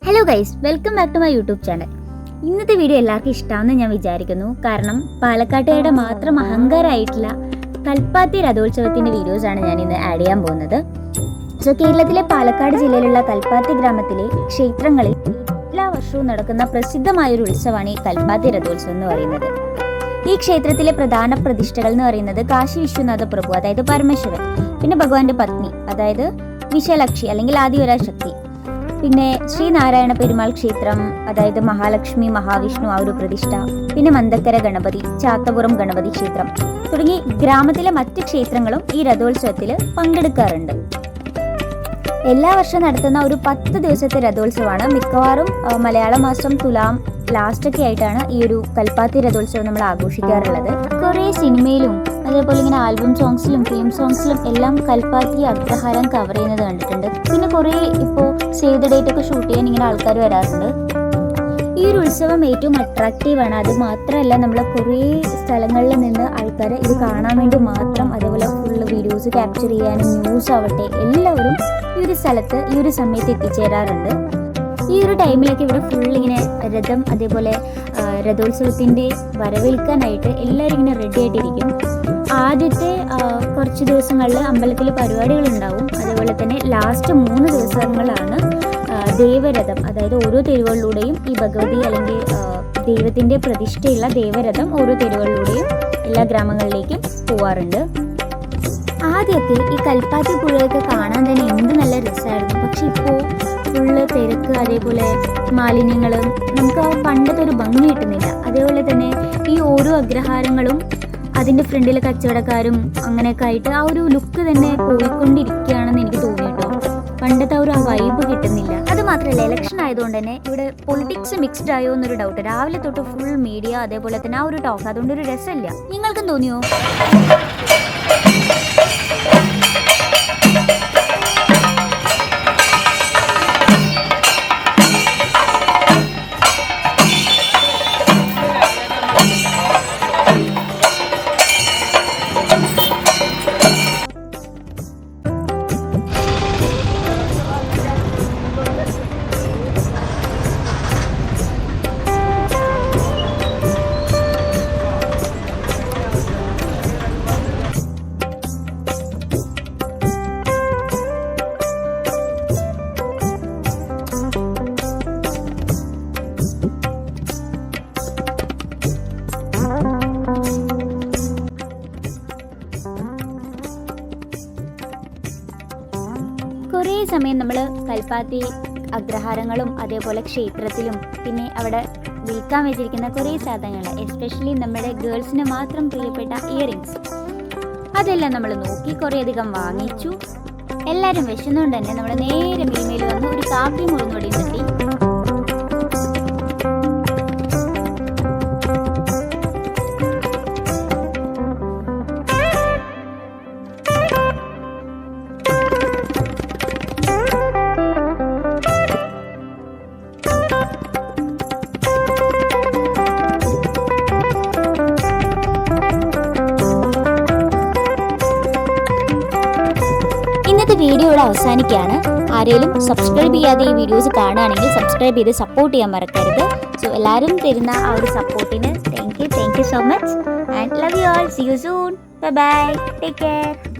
Hello guys, welcome back to my YouTube channel. ഇന്നത്തെ video എല്ലാവർക്കും ഇഷ്ടമാണെന്ന് ഞാൻ വിചാരിക്കുന്നു. കാരണം പാലക്കാട്ടുകാരുടെ മാത്രം അഹങ്കാരമായിട്ടുള്ള കൽപ്പാത്തി രഥോത്സവത്തിൻ്റെ വീഡിയോസാണ് ഞാൻ ഇന്ന് ആഡ് ചെയ്യാൻ പോകുന്നത്. കേരളത്തിലെ പാലക്കാട് ജില്ലയിലുള്ള കൽപ്പാത്തി ഗ്രാമത്തിലെ ക്ഷേത്രങ്ങളിൽ എല്ലാ വർഷവും നടക്കുന്ന പ്രസിദ്ധമായൊരു ഉത്സവമാണ് ഈ കൽപ്പാത്തി രഥോത്സവം എന്ന് പറയുന്നത്. ഈ ക്ഷേത്രത്തിലെ പ്രധാന പ്രതിഷ്ഠകൾ എന്ന് പറയുന്നത് കാശി വിശ്വനാഥ പ്രഭു, അതായത് പരമേശ്വരൻ, പിന്നെ ഭഗവാന്റെ പത്നി, അതായത് വിശാലക്ഷി അല്ലെങ്കിൽ ആദിപരാശക്തി, പിന്നെ ശ്രീനാരായണ പെരുമാൾ ക്ഷേത്രം, അതായത് മഹാലക്ഷ്മി മഹാവിഷ്ണു ആ ഒരു പ്രതിഷ്ഠ, പിന്നെ മന്ദക്കര ഗണപതി, ചാത്തപുറം ഗണപതി ക്ഷേത്രം തുടങ്ങി ഗ്രാമത്തിലെ മറ്റ് ക്ഷേത്രങ്ങളും ഈ രഥോത്സവത്തിൽ പങ്കെടുക്കാറുണ്ട്. എല്ലാ വർഷവും നടത്തുന്ന ഒരു 10 ദിവസത്തെ രഥോത്സവമാണ്. മിക്കവാറും മലയാള മാസം തുലാം ലാസ്റ്റൊക്കെ ആയിട്ടാണ് ഈ ഒരു കൽപ്പാത്തി രഥോത്സവം നമ്മൾ ആഘോഷിക്കാറുള്ളത്. കുറേ സിനിമയിലും അതേപോലെ ഇങ്ങനെ ആൽബം സോങ്സിലും ഫിലിം സോങ്സിലും എല്ലാം കൽപ്പാത്തി അഗ്രഹാരം കവർ ചെയ്യുന്നത് കണ്ടിട്ടുണ്ട്. പിന്നെ കുറേ ഇപ്പോൾ സേവ് ദ ഡേറ്റ് ഒക്കെ ഷൂട്ട് ചെയ്യാൻ ഇങ്ങനെ ആൾക്കാർ വരാറുണ്ട്. ഈ ഒരു ഉത്സവം ഏറ്റവും അട്രാക്റ്റീവാണ്. അത് മാത്രമല്ല, നമ്മൾ കുറേ സ്ഥലങ്ങളിൽ നിന്ന് ആൾക്കാർ ഇത് കാണാൻ വേണ്ടി മാത്രം, അതേപോലെ ഫുള്ള് വീഡിയോസ് ക്യാപ്ചർ ചെയ്യാനും ന്യൂസ് ആവട്ടെ എല്ലാവരും ഈ ഒരു സ്ഥലത്ത് ഈ ഒരു സമയത്ത് എത്തിച്ചേരാറുണ്ട്. ഈ ഒരു ടൈമിലൊക്കെ ഇവിടെ ഫുള്ളിങ്ങനെ രഥം, അതേപോലെ രഥോത്സവത്തിൻ്റെ വരവേൽക്കാനായിട്ട് എല്ലാവരും ഇങ്ങനെ റെഡി ആയിട്ടിരിക്കും. ആദ്യത്തെ കുറച്ച് ദിവസങ്ങളിൽ അമ്പലത്തിൽ പരിപാടികളുണ്ടാവും. അതേപോലെ തന്നെ ലാസ്റ്റ് 3 ദിവസങ്ങളാണ് ദേവരഥം, അതായത് ഓരോ തെരുവുകളിലൂടെയും ഈ ഭഗവതി അല്ലെങ്കിൽ ദൈവത്തിൻ്റെ പ്രതിഷ്ഠയുള്ള ദേവരഥം ഓരോ തെരുവുകളിലൂടെയും എല്ലാ ഗ്രാമങ്ങളിലേക്കും പോവാറുണ്ട്. ആദ്യമൊക്കെ ഈ കൽപ്പാത്തി പുഴയൊക്കെ കാണാൻ തന്നെ എന്ത് നല്ല രസമായിരുന്നു. പക്ഷെ ഇപ്പോൾ ഫുള്ള് തിരക്ക്, അതേപോലെ മാലിന്യങ്ങൾ, നമുക്ക് ആ പണ്ടത്തെ ഒരു ഭംഗി കിട്ടുന്നില്ല. അതേപോലെ തന്നെ ഈ ഓരോ അഗ്രഹാരങ്ങളും അതിൻ്റെ ഫ്രണ്ടിൽ കച്ചവടക്കാരും അങ്ങനെയൊക്കെ ആയിട്ട് ആ ഒരു ലുക്ക് തന്നെ പോയിക്കൊണ്ടിരിക്കുകയാണെന്ന് എനിക്ക് തോന്നി കേട്ടോ. പണ്ടത്തെ ആ ഒരു വൈബ് കിട്ടുന്നില്ല. അത് മാത്രമല്ല, ഇലക്ഷൻ ആയതുകൊണ്ട് തന്നെ ഇവിടെ പൊളിറ്റിക്സ് മിക്സ്ഡ് ആയോ എന്നൊരു ഡൗട്ട്. രാവിലെ തൊട്ട് ഫുൾ മീഡിയ, അതേപോലെ തന്നെ ആ ഒരു ടോക്ക്, അതുകൊണ്ട് ഒരു രസമില്ല. നിങ്ങൾക്കും തോന്നിയോ? കുറേ സമയം നമ്മൾ കൽപ്പാത്തി അഗ്രഹാരങ്ങളും അതേപോലെ ക്ഷേത്രത്തിലും പിന്നെ അവിടെ വിൽക്കാൻ വെച്ചിരിക്കുന്ന കുറേ സാധനങ്ങൾ, എസ്പെഷ്യലി നമ്മുടെ ഗേൾസിന് മാത്രം പ്രിയപ്പെട്ട ഇയറിങ്സ്, അതെല്ലാം നമ്മൾ നോക്കി കുറേയധികം വാങ്ങിച്ചു. എല്ലാവരും വിശന്നുകൊണ്ട് തന്നെ നമ്മൾ നേരെ മീമയിൽ വന്ന് ഒരു കാപ്പി മുറിഞ്ഞൊടി നിർത്തി. ഇന്നത്തെ വീഡിയോ ഇവിടെ അവസാനിക്കുകയാണ്. ആരെങ്കിലും സബ്സ്ക്രൈബ് ചെയ്യാതെ ഈ വീഡിയോസ് കാണുകയാണെങ്കിൽ സബ്സ്ക്രൈബ് ചെയ്ത് സപ്പോർട്ട് ചെയ്യാൻ മറക്കരുത്. സോ എല്ലാവരും തരുന്ന ആ ഒരു സപ്പോർട്ടിന് thank you so much and love you all. See you soon. Bye bye. Take care.